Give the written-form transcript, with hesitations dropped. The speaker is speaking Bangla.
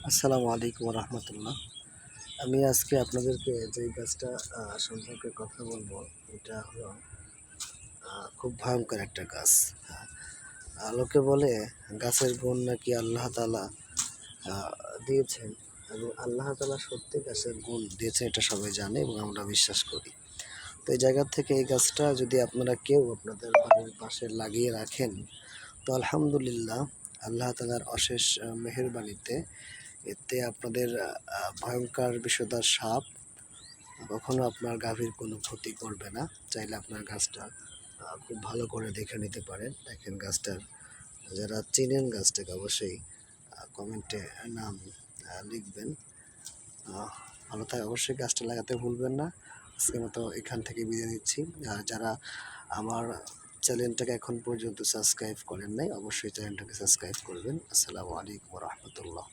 আসসালামু আলাইকুম রহমতুল্লাহ। আমি আজকে আপনাদেরকে যে গাছটা সম্পর্কে কথা বলবো, এটা হলো খুব ভয়ঙ্কর একটা গাছ। লোকে বলে গাছের গুণ নাকি আল্লাহ তাআলা দিয়েছেন, এবং আল্লাহ তাআলা সত্যি গাছের গুণ দিয়েছেন এটা সবাই জানে এবং আমরা বিশ্বাস করি। তো এই জায়গা থেকে এই গাছটা যদি আপনারা কেউ আপনাদের বাড়ির পাশে লাগিয়ে রাখেন, তো আলহামদুলিল্লাহ আল্লাহ তাআলার অশেষ মেহেরবানিতে এতে আপনাদের ভয়ঙ্কর বিষধর সাপ কখনো আপনার গাভীর কোনো ক্ষতি করবে না। চাইলে আপনার গাছটা খুব ভালো করে দেখে নিতে পারেন। দেখেন গাছটার, যারা চিনেন গাছটাকে অবশ্যই কমেন্টে নাম লিখবেন। ভালো থাকে, অবশ্যই গাছটা লাগাতে ভুলবেন না। আজকের মতো এখান থেকে বিদায় নিচ্ছি। আর যারা আমার চ্যানেলটাকে এখন পর্যন্ত সাবস্ক্রাইব করেন নাই, অবশ্যই চ্যানেলটাকে সাবস্ক্রাইব করবেন। আসসালামু আলাইকুম রহমতুল্লাহ।